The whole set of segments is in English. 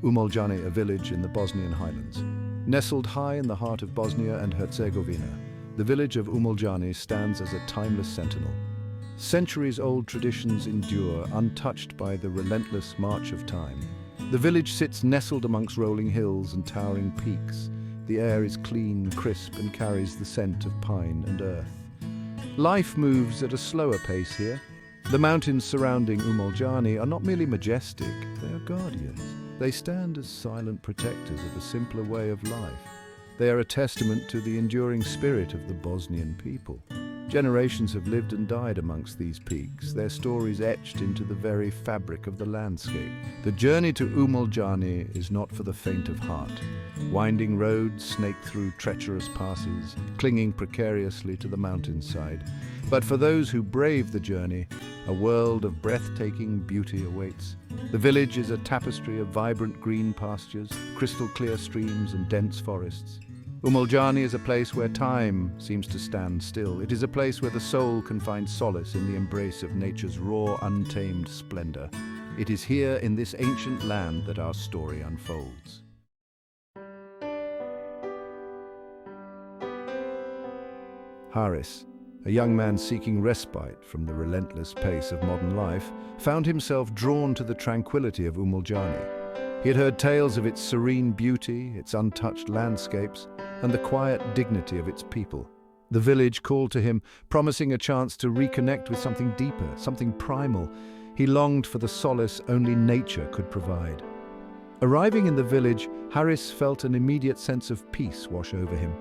Umoljani, a village in the Bosnian Highlands. Nestled high in the heart of Bosnia and Herzegovina, the village of Umoljani stands as a timeless sentinel. Centuries-old traditions endure, untouched by the relentless march of time. The village sits nestled amongst rolling hills and towering peaks. The air is clean, crisp, and carries the scent of pine and earth. Life moves at a slower pace here. The mountains surrounding Umoljani are not merely majestic, they are guardians. They stand as silent protectors of a simpler way of life. They are a testament to the enduring spirit of the Bosnian people. Generations have lived and died amongst these peaks, their stories etched into the very fabric of the landscape. The journey to Umoljani is not for the faint of heart. Winding roads snake through treacherous passes, clinging precariously to the mountainside. But for those who brave the journey, a world of breathtaking beauty awaits. The village is a tapestry of vibrant green pastures, crystal clear streams and dense forests. Umoljani is a place where time seems to stand still. It is a place where the soul can find solace in the embrace of nature's raw, untamed splendor. It is here in this ancient land that our story unfolds. Haris, a young man seeking respite from the relentless pace of modern life, found himself drawn to the tranquility of Umoljani. He had heard tales of its serene beauty, its untouched landscapes, and the quiet dignity of its people. The village called to him, promising a chance to reconnect with something deeper, something primal. He longed for the solace only nature could provide. Arriving in the village, Haris felt an immediate sense of peace wash over him.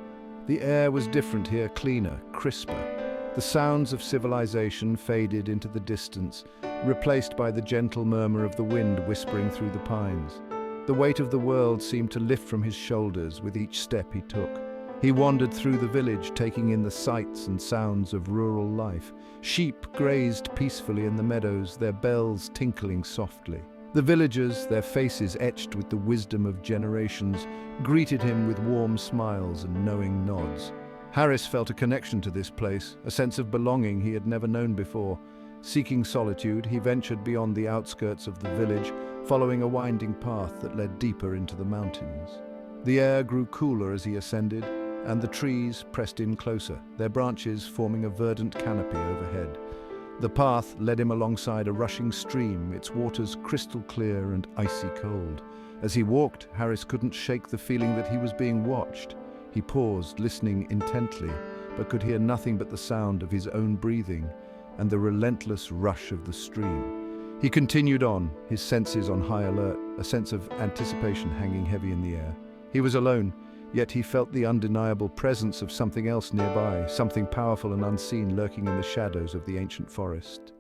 The air was different here, cleaner, crisper. The sounds of civilization faded into the distance, replaced by the gentle murmur of the wind whispering through the pines. The weight of the world seemed to lift from his shoulders with each step he took. He wandered through the village, taking in the sights and sounds of rural life. Sheep grazed peacefully in the meadows, their bells tinkling softly. The villagers, their faces etched with the wisdom of generations, greeted him with warm smiles and knowing nods. Haris felt a connection to this place, a sense of belonging he had never known before. Seeking solitude, he ventured beyond the outskirts of the village, following a winding path that led deeper into the mountains. The air grew cooler as he ascended, and the trees pressed in closer, their branches forming a verdant canopy overhead. The path led him alongside a rushing stream, its waters crystal clear and icy cold. As he walked, Haris couldn't shake the feeling that he was being watched. He paused, listening intently, but could hear nothing but the sound of his own breathing and the relentless rush of the stream. He continued on, his senses on high alert, a sense of anticipation hanging heavy in the air. He was alone, yet he felt the undeniable presence of something else nearby, something powerful and unseen lurking in the shadows of the ancient forest.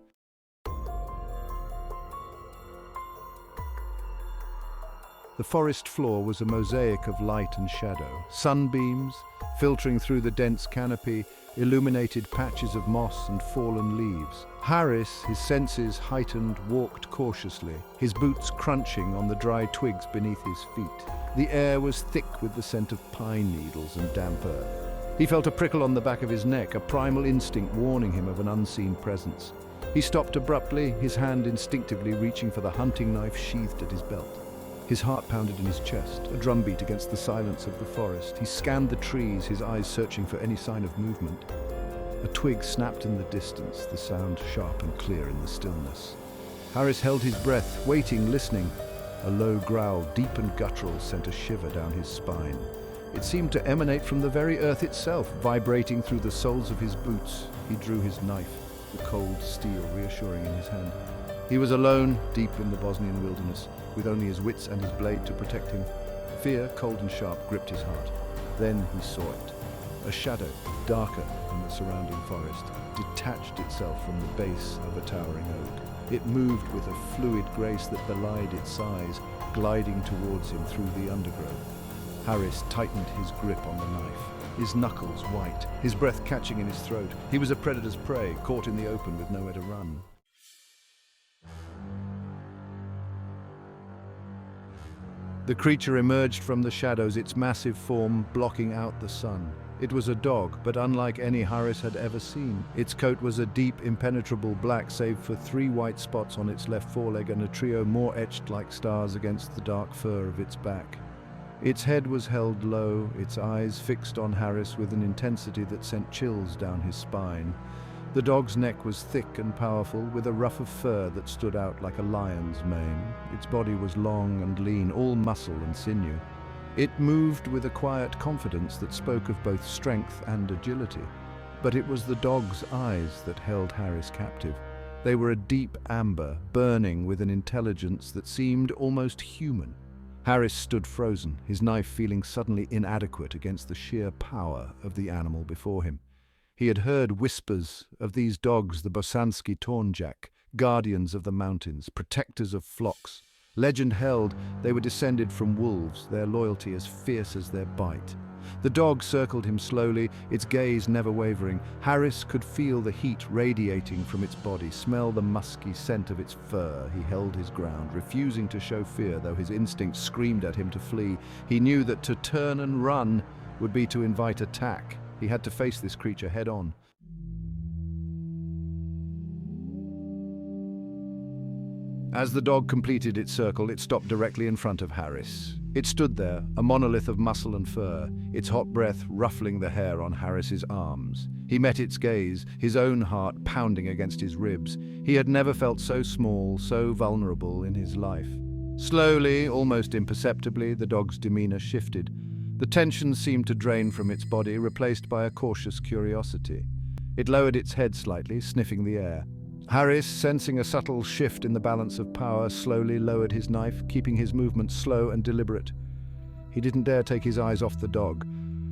The forest floor was a mosaic of light and shadow. Sunbeams, filtering through the dense canopy, illuminated patches of moss and fallen leaves. Haris, his senses heightened, walked cautiously, his boots crunching on the dry twigs beneath his feet. The air was thick with the scent of pine needles and damp earth. He felt a prickle on the back of his neck, a primal instinct warning him of an unseen presence. He stopped abruptly, his hand instinctively reaching for the hunting knife sheathed at his belt. His heart pounded in his chest, a drumbeat against the silence of the forest. He scanned the trees, his eyes searching for any sign of movement. A twig snapped in the distance, the sound sharp and clear in the stillness. Haris held his breath, waiting, listening. A low growl, deep and guttural, sent a shiver down his spine. It seemed to emanate from the very earth itself, vibrating through the soles of his boots. He drew his knife, the cold steel reassuring in his hand. He was alone, deep in the Bosnian wilderness, with only his wits and his blade to protect him. Fear, cold and sharp, gripped his heart. Then he saw it. A shadow, darker than the surrounding forest, detached itself from the base of a towering oak. It moved with a fluid grace that belied its size, gliding towards him through the undergrowth. Haris tightened his grip on the knife, his knuckles white, his breath catching in his throat. He was a predator's prey, caught in the open with nowhere to run. The creature emerged from the shadows, its massive form blocking out the sun. It was a dog, but unlike any Harris had ever seen. Its coat was a deep, impenetrable black, save for 3 white spots on its left foreleg and a trio more etched like stars against the dark fur of its back. Its head was held low, its eyes fixed on Harris with an intensity that sent chills down his spine. The dog's neck was thick and powerful, with a ruff of fur that stood out like a lion's mane. Its body was long and lean, all muscle and sinew. It moved with a quiet confidence that spoke of both strength and agility. But it was the dog's eyes that held Harris captive. They were a deep amber, burning with an intelligence that seemed almost human. Harris stood frozen, his knife feeling suddenly inadequate against the sheer power of the animal before him. He had heard whispers of these dogs, the Bosanski Tornjak, guardians of the mountains, protectors of flocks. Legend held they were descended from wolves, their loyalty as fierce as their bite. The dog circled him slowly, its gaze never wavering. Harris could feel the heat radiating from its body, smell the musky scent of its fur. He held his ground, refusing to show fear, though his instinct screamed at him to flee. He knew that to turn and run would be to invite attack. He had to face this creature head-on. As the dog completed its circle, it stopped directly in front of Harris. It stood there, a monolith of muscle and fur, its hot breath ruffling the hair on Harris's arms. He met its gaze, his own heart pounding against his ribs. He had never felt so small, so vulnerable in his life. Slowly, almost imperceptibly, the dog's demeanor shifted. The tension seemed to drain from its body, replaced by a cautious curiosity. It lowered its head slightly, sniffing the air. Harris, sensing a subtle shift in the balance of power, slowly lowered his knife, keeping his movements slow and deliberate. He didn't dare take his eyes off the dog.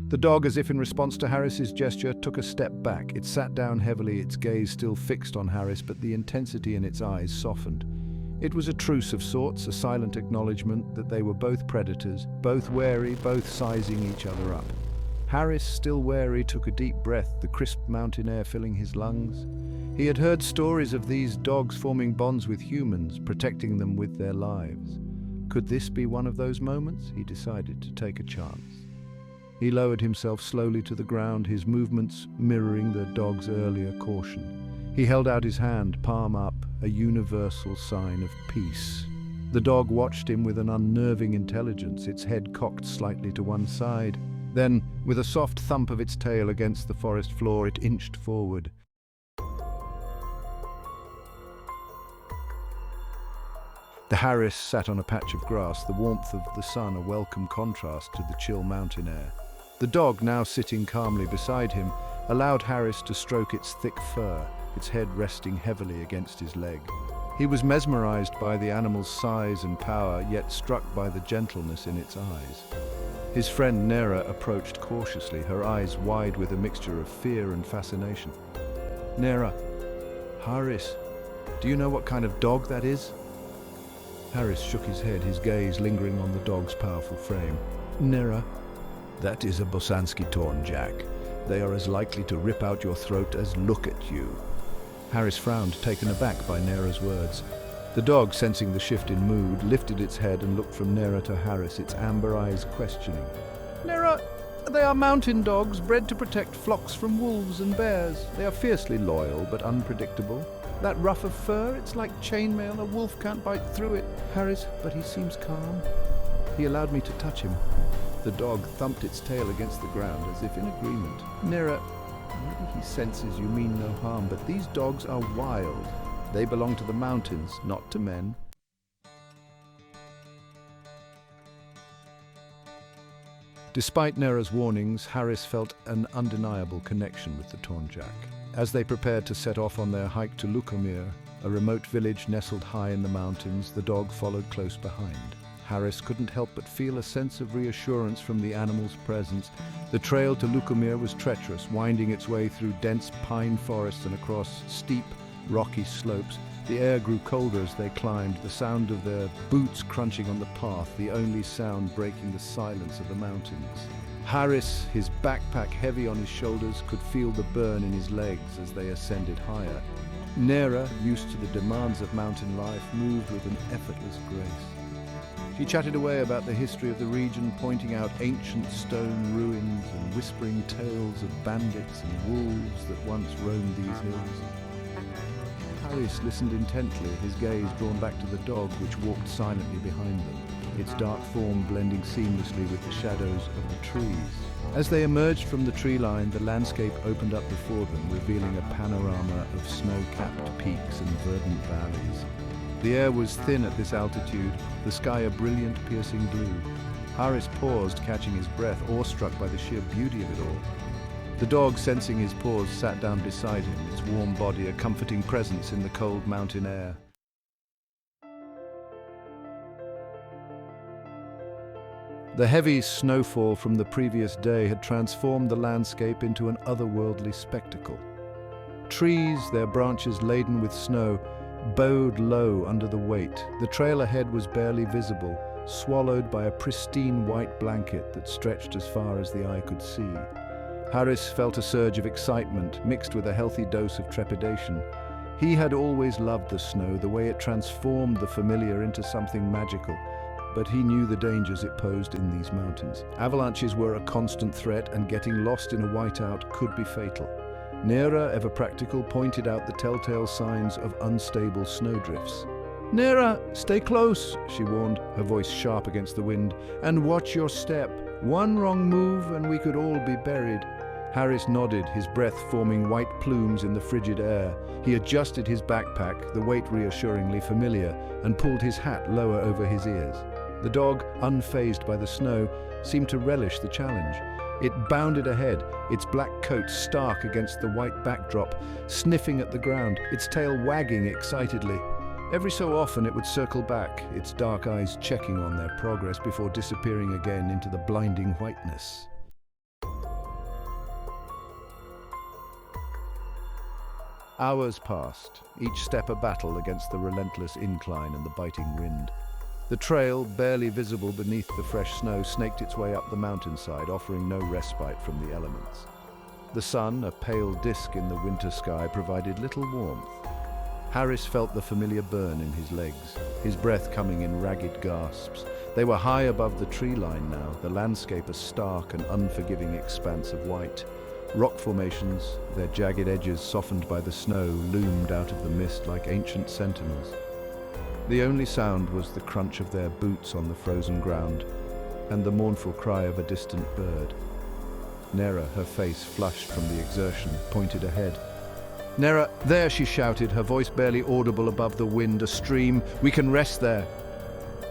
The dog, as if in response to Harris's gesture, took a step back. It sat down heavily, its gaze still fixed on Harris, but the intensity in its eyes softened. It was a truce of sorts, a silent acknowledgement that they were both predators, both wary, both sizing each other up. Harris, still wary, took a deep breath, the crisp mountain air filling his lungs. He had heard stories of these dogs forming bonds with humans, protecting them with their lives. Could this be one of those moments? He decided to take a chance. He lowered himself slowly to the ground, his movements mirroring the dog's earlier caution. He held out his hand, palm up, a universal sign of peace. The dog watched him with an unnerving intelligence, its head cocked slightly to one side. Then, with a soft thump of its tail against the forest floor, it inched forward. The Harris sat on a patch of grass, the warmth of the sun a welcome contrast to the chill mountain air. The dog, now sitting calmly beside him, allowed Harris to stroke its thick fur, its head resting heavily against his leg. He was mesmerized by the animal's size and power, yet struck by the gentleness in its eyes. His friend Nera approached cautiously, her eyes wide with a mixture of fear and fascination. "Nera, Harris, do you know what kind of dog that is?" Harris shook his head, his gaze lingering on the dog's powerful frame. "Nera, that is a Bosanski Tornjak. They are as likely to rip out your throat as look at you." Harris frowned, taken aback by Nera's words. The dog, sensing the shift in mood, lifted its head and looked from Nera to Harris, its amber eyes questioning. "Nera, they are mountain dogs, bred to protect flocks from wolves and bears. They are fiercely loyal, but unpredictable. That ruff of fur, it's like chainmail, a wolf can't bite through it." "Harris, but he seems calm. He allowed me to touch him." The dog thumped its tail against the ground as if in agreement. "Nera, maybe he senses you mean no harm, but these dogs are wild. They belong to the mountains, not to men." Despite Nera's warnings, Harris felt an undeniable connection with the Tornjak. As they prepared to set off on their hike to Lukomir, a remote village nestled high in the mountains, the dog followed close behind. Harris couldn't help but feel a sense of reassurance from the animal's presence. The trail to Lukomir was treacherous, winding its way through dense pine forests and across steep, rocky slopes. The air grew colder as they climbed, the sound of their boots crunching on the path, the only sound breaking the silence of the mountains. Harris, his backpack heavy on his shoulders, could feel the burn in his legs as they ascended higher. Nera, used to the demands of mountain life, moved with an effortless grace. She chatted away about the history of the region, pointing out ancient stone ruins and whispering tales of bandits and wolves that once roamed these hills. Harris listened intently, his gaze drawn back to the dog which walked silently behind them, its dark form blending seamlessly with the shadows of the trees. As they emerged from the tree line, the landscape opened up before them, revealing a panorama of snow-capped peaks and verdant valleys. The air was thin at this altitude, the sky a brilliant, piercing blue. Harris paused, catching his breath, awestruck by the sheer beauty of it all. The dog, sensing his pause, sat down beside him, its warm body a comforting presence in the cold mountain air. The heavy snowfall from the previous day had transformed the landscape into an otherworldly spectacle. Trees, their branches laden with snow, bowed low under the weight. The trail ahead was barely visible, swallowed by a pristine white blanket that stretched as far as the eye could see. Harris felt a surge of excitement mixed with a healthy dose of trepidation. He had always loved the snow, the way it transformed the familiar into something magical. But he knew the dangers it posed in these mountains. Avalanches were a constant threat, and getting lost in a whiteout could be fatal. Nera, ever practical, pointed out the telltale signs of unstable snowdrifts. "Nera, stay close," she warned, her voice sharp against the wind, "and watch your step. One wrong move and we could all be buried." Harris nodded, his breath forming white plumes in the frigid air. He adjusted his backpack, the weight reassuringly familiar, and pulled his hat lower over his ears. The dog, unfazed by the snow, seemed to relish the challenge. It bounded ahead, its black coat stark against the white backdrop, sniffing at the ground, its tail wagging excitedly. Every so often it would circle back, its dark eyes checking on their progress before disappearing again into the blinding whiteness. Hours passed, each step a battle against the relentless incline and the biting wind. The trail, barely visible beneath the fresh snow, snaked its way up the mountainside, offering no respite from the elements. The sun, a pale disk in the winter sky, provided little warmth. Harris felt the familiar burn in his legs, his breath coming in ragged gasps. They were high above the tree line now, the landscape a stark and unforgiving expanse of white. Rock formations, their jagged edges softened by the snow, loomed out of the mist like ancient sentinels. The only sound was the crunch of their boots on the frozen ground, and the mournful cry of a distant bird. Nera, her face flushed from the exertion, pointed ahead. "Nera, there!" she shouted, her voice barely audible above the wind. "A stream, we can rest there."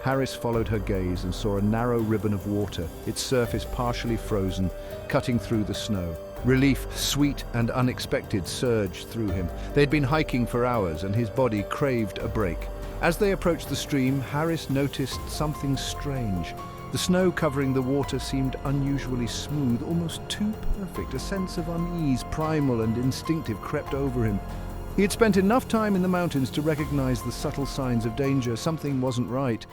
Harris followed her gaze and saw a narrow ribbon of water, its surface partially frozen, cutting through the snow. Relief, sweet and unexpected, surged through him. They'd been hiking for hours, and his body craved a break. As they approached the stream, Harris noticed something strange. The snow covering the water seemed unusually smooth, almost too perfect. A sense of unease, primal and instinctive, crept over him. He had spent enough time in the mountains to recognize the subtle signs of danger. Something wasn't right.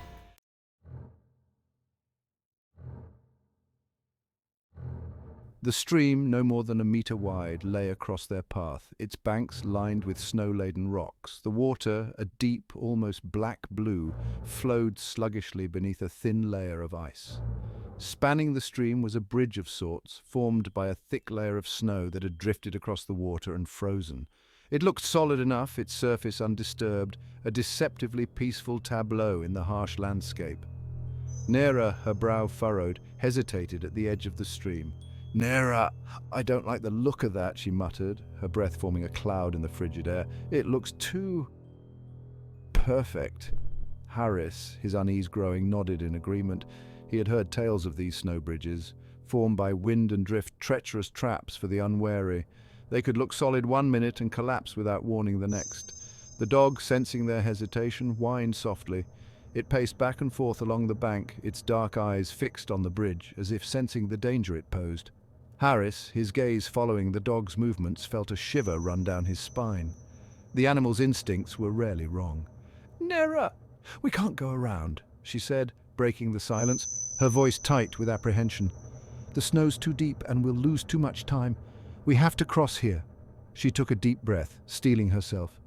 The stream, no more than a meter wide, lay across their path, its banks lined with snow-laden rocks. The water, a deep, almost black blue, flowed sluggishly beneath a thin layer of ice. Spanning the stream was a bridge of sorts, formed by a thick layer of snow that had drifted across the water and frozen. It looked solid enough, its surface undisturbed, a deceptively peaceful tableau in the harsh landscape. Nera, her brow furrowed, hesitated at the edge of the stream. "Nera, I don't like the look of that," she muttered, her breath forming a cloud in the frigid air. "It looks too perfect." Harris, his unease growing, nodded in agreement. He had heard tales of these snow bridges, formed by wind and drift, treacherous traps for the unwary. They could look solid one minute and collapse without warning the next. The dog, sensing their hesitation, whined softly. It paced back and forth along the bank, its dark eyes fixed on the bridge, as if sensing the danger it posed. Harris, his gaze following the dog's movements, felt a shiver run down his spine. The animal's instincts were rarely wrong. "Nera, we can't go around," she said, breaking the silence, her voice tight with apprehension. "The snow's too deep and we'll lose too much time. We have to cross here." She took a deep breath, steeling herself.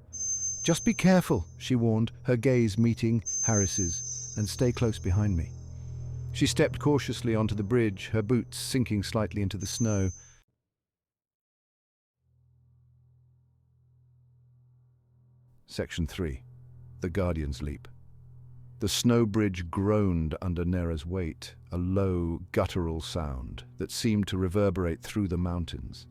"Just be careful," she warned, her gaze meeting Harris's. and stay close behind me." She stepped cautiously onto the bridge, her boots sinking slightly into the snow. Section 3. The Guardian's Leap. The snow bridge groaned under Nera's weight, a low, guttural sound that seemed to reverberate through the mountains.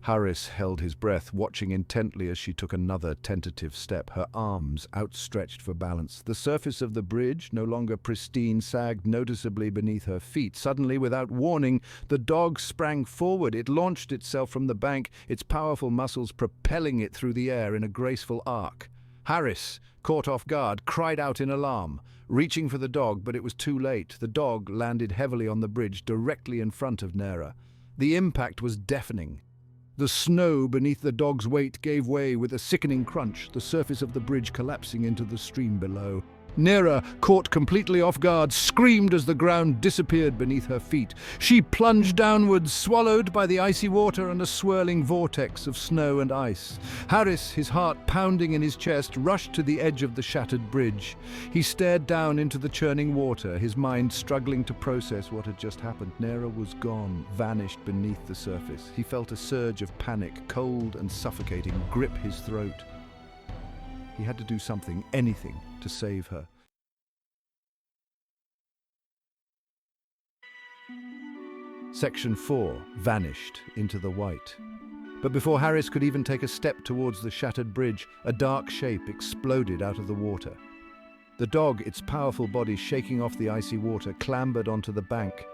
Harris held his breath, watching intently as she took another tentative step, her arms outstretched for balance. The surface of the bridge, no longer pristine, sagged noticeably beneath her feet. Suddenly, without warning, the dog sprang forward. It launched itself from the bank, its powerful muscles propelling it through the air in a graceful arc. Harris, caught off guard, cried out in alarm, reaching for the dog, but it was too late. The dog landed heavily on the bridge, directly in front of Nera. The impact was deafening. The snow beneath the dog's weight gave way with a sickening crunch, the surface of the bridge collapsing into the stream below. Nera, caught completely off guard, screamed as the ground disappeared beneath her feet. She plunged downwards, swallowed by the icy water and a swirling vortex of snow and ice. Harris, his heart pounding in his chest, rushed to the edge of the shattered bridge. He stared down into the churning water, his mind struggling to process what had just happened. Nera was gone, vanished beneath the surface. He felt a surge of panic, cold and suffocating, grip his throat. He had to do something, anything, to save her. Section 4 vanished into the white. But before Harris could even take a step towards the shattered bridge, a dark shape exploded out of the water. The dog, its powerful body shaking off the icy water, clambered onto the bank.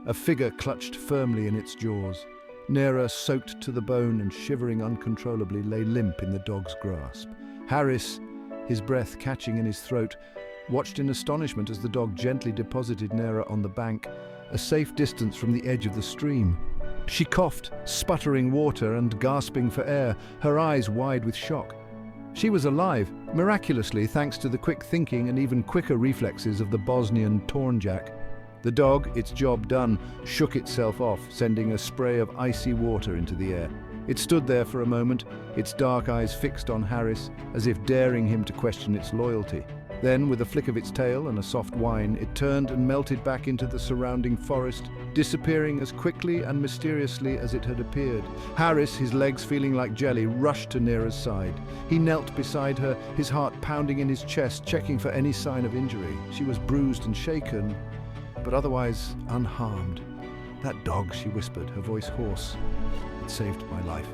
A figure clutched firmly in its jaws. Nera, soaked to the bone and shivering uncontrollably, lay limp in the dog's grasp. Harris, his breath catching in his throat, watched in astonishment as the dog gently deposited Nera on the bank, a safe distance from the edge of the stream. She coughed, sputtering water and gasping for air, her eyes wide with shock. She was alive, miraculously, thanks to the quick thinking and even quicker reflexes of the Bosnian Tornjak. The dog, its job done, shook itself off, sending a spray of icy water into the air. It stood there for a moment, its dark eyes fixed on Harris, as if daring him to question its loyalty. Then, with a flick of its tail and a soft whine, it turned and melted back into the surrounding forest, disappearing as quickly and mysteriously as it had appeared. Harris, his legs feeling like jelly, rushed to Nera's side. He knelt beside her, his heart pounding in his chest, checking for any sign of injury. She was bruised and shaken, but otherwise unharmed. "That dog," she whispered, her voice hoarse. "It saved my life."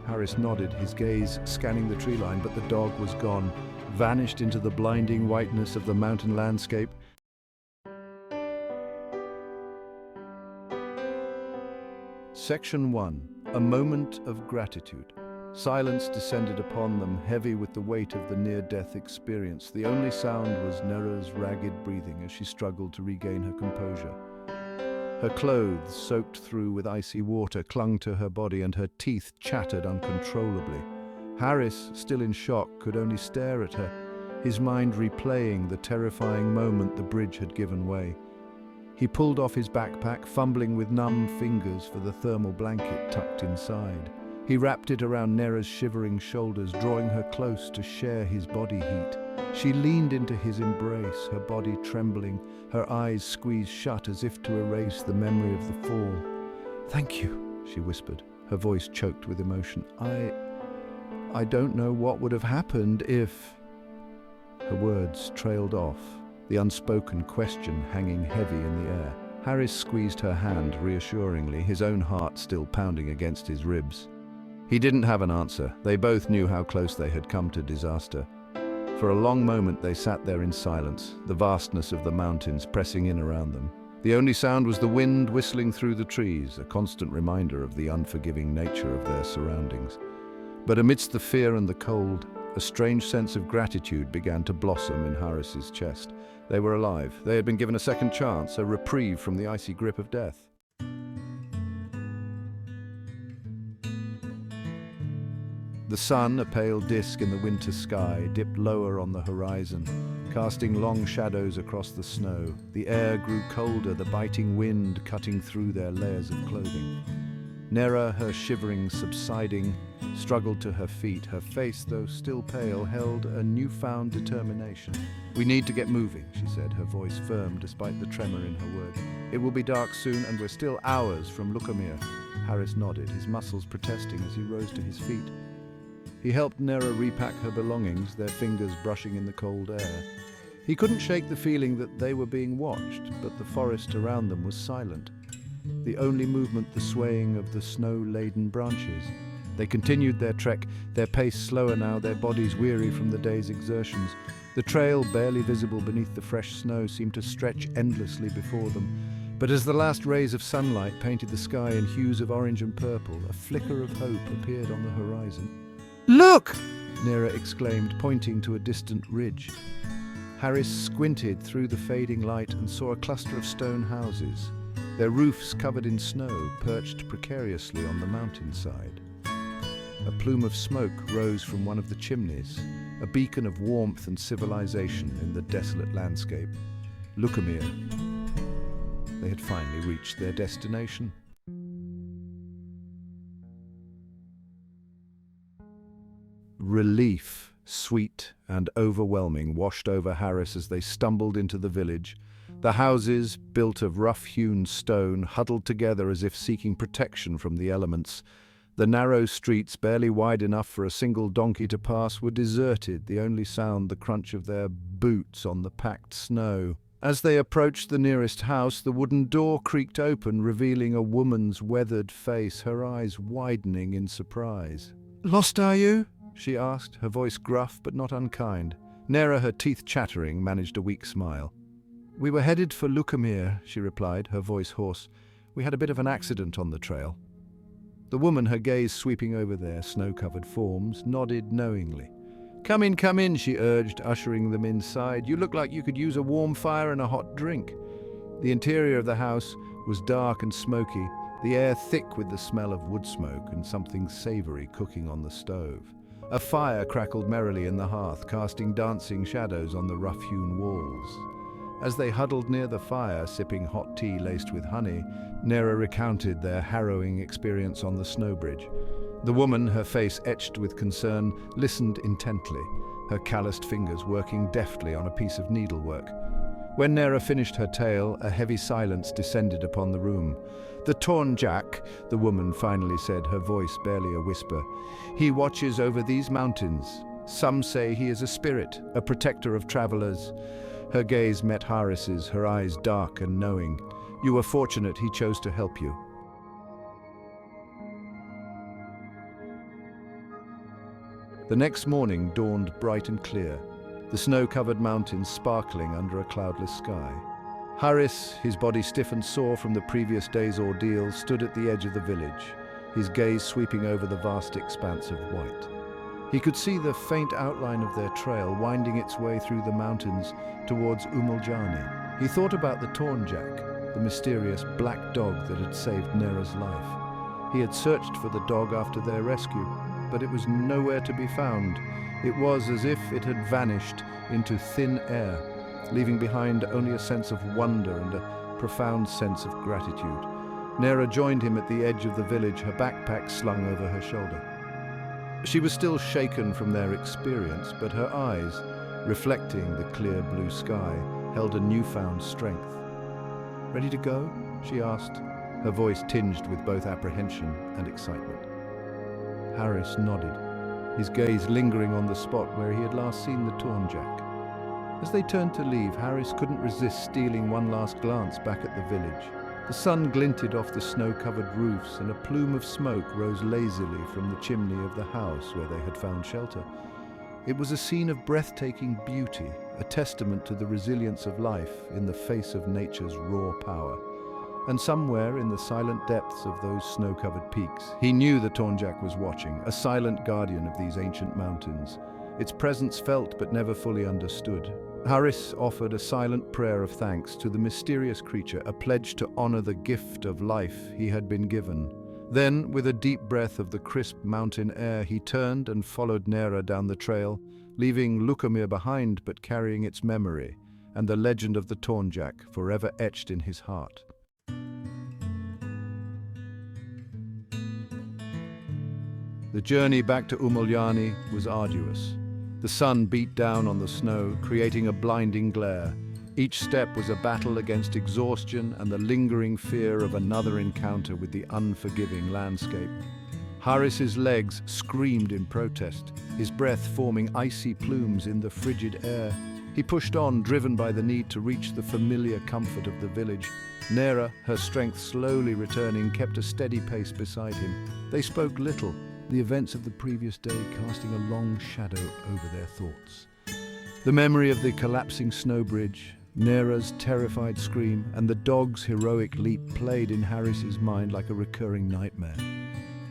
Harris nodded, his gaze scanning the tree line, but the dog was gone, vanished into the blinding whiteness of the mountain landscape. Section 1. A moment of gratitude. Silence descended upon them, heavy with the weight of the near-death experience. The only sound was Nera's ragged breathing as she struggled to regain her composure. Her clothes, soaked through with icy water, clung to her body and her teeth chattered uncontrollably. Harris, still in shock, could only stare at her, his mind replaying the terrifying moment the bridge had given way. He pulled off his backpack, fumbling with numb fingers for the thermal blanket tucked inside. He wrapped it around Nera's shivering shoulders, drawing her close to share his body heat. She leaned into his embrace, her body trembling, her eyes squeezed shut as if to erase the memory of the fall. "Thank you," she whispered, her voice choked with emotion. I don't know what would have happened if..." Her words trailed off, the unspoken question hanging heavy in the air. Harris squeezed her hand reassuringly, his own heart still pounding against his ribs. He didn't have an answer. They both knew how close they had come to disaster. For a long moment they sat there in silence, the vastness of the mountains pressing in around them. The only sound was the wind whistling through the trees, a constant reminder of the unforgiving nature of their surroundings. But amidst the fear and the cold, a strange sense of gratitude began to blossom in Harris's chest. They were alive. They had been given a second chance, a reprieve from the icy grip of death. The sun, a pale disk in the winter sky, dipped lower on the horizon, casting long shadows across the snow. The air grew colder, the biting wind cutting through their layers of clothing. Nera, her shivering subsiding, struggled to her feet. Her face, though still pale, held a newfound determination. "We need to get moving," she said, her voice firm despite the tremor in her words. "It will be dark soon, and we're still hours from Lukomir." Harris nodded, his muscles protesting as he rose to his feet. He helped Nera repack her belongings, their fingers brushing in the cold air. He couldn't shake the feeling that they were being watched, but the forest around them was silent. The only movement the swaying of the snow-laden branches. They continued their trek, their pace slower now, their bodies weary from the day's exertions. The trail, barely visible beneath the fresh snow, seemed to stretch endlessly before them. But as the last rays of sunlight painted the sky in hues of orange and purple, a flicker of hope appeared on the horizon. "Look!" Nera exclaimed, pointing to a distant ridge. Harris squinted through the fading light and saw a cluster of stone houses, their roofs covered in snow, perched precariously on the mountainside. A plume of smoke rose from one of the chimneys, a beacon of warmth and civilization in the desolate landscape. Lukomir. They had finally reached their destination. Relief, sweet and overwhelming, washed over Harris as they stumbled into the village. The houses, built of rough-hewn stone, huddled together as if seeking protection from the elements. The narrow streets, barely wide enough for a single donkey to pass, were deserted, the only sound the crunch of their boots on the packed snow. As they approached the nearest house, the wooden door creaked open, revealing a woman's weathered face, her eyes widening in surprise. "Lost, are you?" she asked, her voice gruff but not unkind. Nera, her teeth chattering, managed a weak smile. "We were headed for Lukomir," she replied, her voice hoarse. "We had a bit of an accident on the trail." The woman, her gaze sweeping over their snow-covered forms, nodded knowingly. Come in," she urged, ushering them inside. "You look like you could use a warm fire and a hot drink." The interior of the house was dark and smoky, the air thick with the smell of wood smoke and something savory cooking on the stove. A fire crackled merrily in the hearth, casting dancing shadows on the rough-hewn walls. As they huddled near the fire, sipping hot tea laced with honey, Nera recounted their harrowing experience on the snow bridge. The woman, her face etched with concern, listened intently, her calloused fingers working deftly on a piece of needlework. When Nera finished her tale, a heavy silence descended upon the room. "The Tornjak," the woman finally said, her voice barely a whisper. "He watches over these mountains. Some say he is a spirit, a protector of travelers." Her gaze met Harris's, her eyes dark and knowing. "You were fortunate he chose to help you." The next morning dawned bright and clear, the snow-covered mountains sparkling under a cloudless sky. Harris, his body stiff and sore from the previous day's ordeal, stood at the edge of the village, his gaze sweeping over the vast expanse of white. He could see the faint outline of their trail winding its way through the mountains towards Umoljani. He thought about the Tornjak, the mysterious black dog that had saved Nera's life. He had searched for the dog after their rescue, but it was nowhere to be found. It was as if it had vanished into thin air, leaving behind only a sense of wonder and a profound sense of gratitude. Nera joined him at the edge of the village, her backpack slung over her shoulder. She was still shaken from their experience, but her eyes, reflecting the clear blue sky, held a newfound strength. "Ready to go?" she asked, her voice tinged with both apprehension and excitement. Harris nodded, his gaze lingering on the spot where he had last seen the Tornjak. As they turned to leave, Harris couldn't resist stealing one last glance back at the village. The sun glinted off the snow-covered roofs, and a plume of smoke rose lazily from the chimney of the house where they had found shelter. It was a scene of breathtaking beauty, a testament to the resilience of life in the face of nature's raw power. And somewhere in the silent depths of those snow-covered peaks, he knew the Tornjak was watching, a silent guardian of these ancient mountains, its presence felt but never fully understood. Harris offered a silent prayer of thanks to the mysterious creature, a pledge to honor the gift of life he had been given. Then, with a deep breath of the crisp mountain air, he turned and followed Nera down the trail, leaving Lukomir behind but carrying its memory, and the legend of the Tornjak forever etched in his heart. The journey back to Umoljani was arduous. The sun beat down on the snow, creating a blinding glare. Each step was a battle against exhaustion and the lingering fear of another encounter with the unforgiving landscape. Haris's legs screamed in protest, his breath forming icy plumes in the frigid air. He pushed on, driven by the need to reach the familiar comfort of the village. Nera, her strength slowly returning, kept a steady pace beside him. They spoke little, the events of the previous day casting a long shadow over their thoughts. The memory of the collapsing snow bridge, Nera's terrified scream, and the dog's heroic leap played in Haris's mind like a recurring nightmare.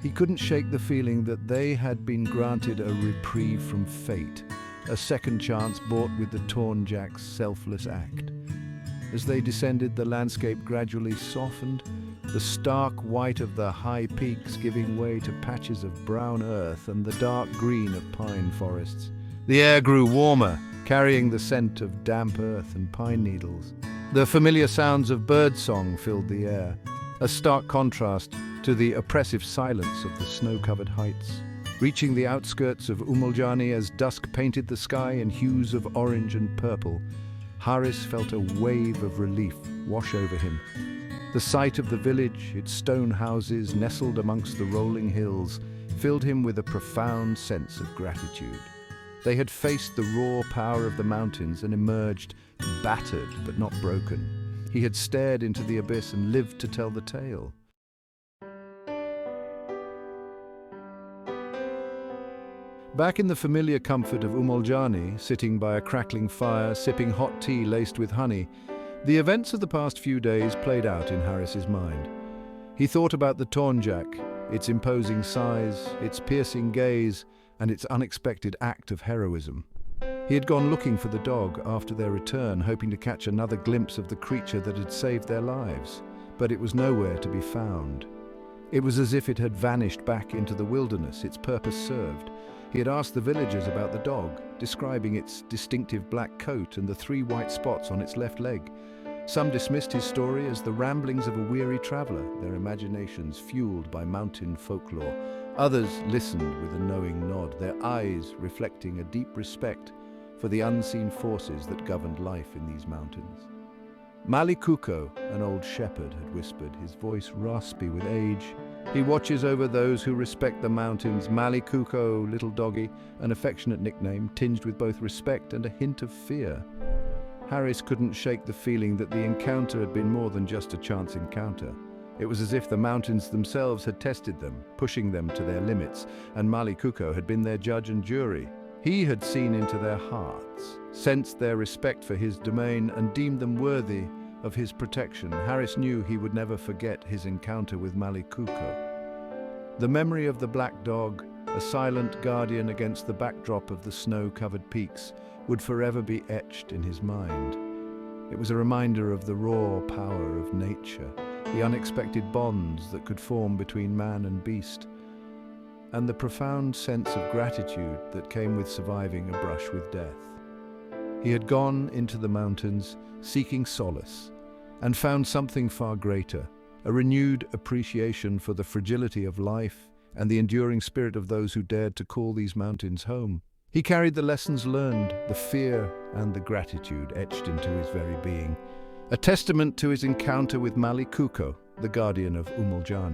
He couldn't shake the feeling that they had been granted a reprieve from fate, a second chance bought with the Tornjak's selfless act. As they descended, the landscape gradually softened, the stark white of the high peaks giving way to patches of brown earth and the dark green of pine forests. The air grew warmer, carrying the scent of damp earth and pine needles. The familiar sounds of birdsong filled the air, a stark contrast to the oppressive silence of the snow-covered heights. Reaching the outskirts of Umoljani as dusk painted the sky in hues of orange and purple, Haris felt a wave of relief wash over him. The sight of the village, its stone houses nestled amongst the rolling hills, filled him with a profound sense of gratitude. They had faced the raw power of the mountains and emerged battered but not broken. He had stared into the abyss and lived to tell the tale. Back in the familiar comfort of Umoljani, sitting by a crackling fire, sipping hot tea laced with honey, the events of the past few days played out in Haris's mind. He thought about the Tornjak, its imposing size, its piercing gaze, and its unexpected act of heroism. He had gone looking for the dog after their return, hoping to catch another glimpse of the creature that had saved their lives, but it was nowhere to be found. It was as if it had vanished back into the wilderness, its purpose served. He had asked the villagers about the dog, describing its distinctive black coat and the 3 white spots on its left leg. Some dismissed his story as the ramblings of a weary traveler, their imaginations fueled by mountain folklore. Others listened with a knowing nod, their eyes reflecting a deep respect for the unseen forces that governed life in these mountains. KUKO, an old shepherd, had whispered, his voice raspy with age. He watches over those who respect the mountains. KUKO, little doggy, an affectionate nickname, tinged with both respect and a hint of fear. Haris couldn't shake the feeling that the encounter had been more than just a chance encounter. It was as if the mountains themselves had tested them, pushing them to their limits, and KUKO had been their judge and jury. He had seen into their hearts, sensed their respect for his domain, and deemed them worthy of his protection. Haris knew he would never forget his encounter with KUKO. The memory of the black dog, a silent guardian against the backdrop of the snow-covered peaks, would forever be etched in his mind. It was a reminder of the raw power of nature, the unexpected bonds that could form between man and beast, and the profound sense of gratitude that came with surviving a brush with death. He had gone into the mountains seeking solace and found something far greater, a renewed appreciation for the fragility of life and the enduring spirit of those who dared to call these mountains home. He carried the lessons learned, the fear and the gratitude etched into his very being, a testament to his encounter with KUKO, the guardian of Umoljani.